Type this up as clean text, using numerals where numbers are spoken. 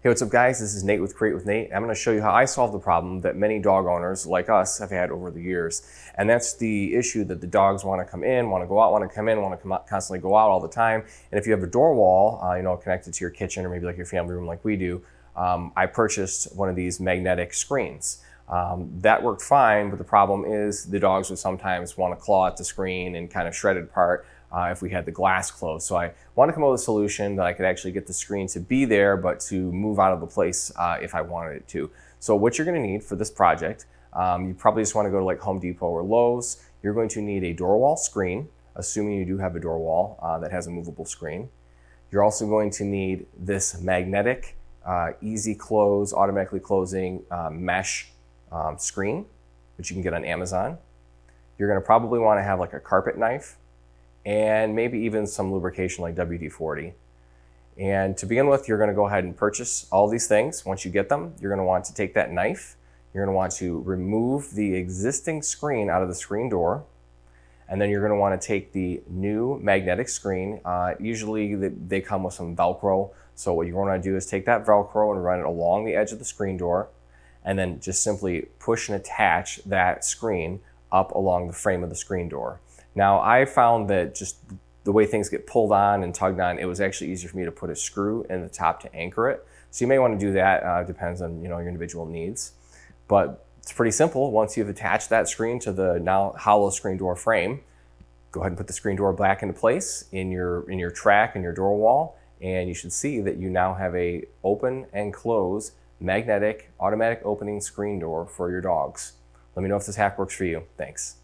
Hey, what's up guys? This is Nate with Create with Nate. I'm going to show you how I solved the problem that many dog owners like us have had over the years. And that's the issue that the dogs want to come in, want to go out, want to come in, want to come out, constantly go out all the time. And if you have a door wall, connected to your kitchen or maybe like your family room like we do, I purchased one of these magnetic screens. That worked fine, but the problem is the dogs would sometimes want to claw at the screen and kind of shred it apart if we had the glass closed. So I wanted to come up with a solution that I could actually get the screen to be there, but to move out of the place if I wanted it to. So what you're going to need for this project, you probably just want to go to like Home Depot or Lowe's. You're going to need a door wall screen, assuming you do have a door wall that has a movable screen. You're also going to need this magnetic, easy close, automatically closing mesh screen, which you can get on Amazon. You're going to probably want to have like a carpet knife and maybe even some lubrication like WD-40. And to begin with, you're going to go ahead and purchase all these things. Once you get them, you're going to want to take that knife. You're going to want to remove the existing screen out of the screen door. And then you're going to want to take the new magnetic screen. Usually they come with some Velcro. So what you're going to do is take that Velcro and run it along the edge of the screen door, and then just simply push and attach that screen up along the frame of the screen door. Now, I found that just the way things get pulled on and tugged on, it was actually easier for me to put a screw in the top to anchor it. So you may want to do that, depends on your individual needs. But it's pretty simple. Once you've attached that screen to the now hollow screen door frame, go ahead and put the screen door back into place in your track and your door wall, and you should see that you now have a open and close magnetic automatic opening screen door for your dogs. Let me know if this hack works for you. Thanks.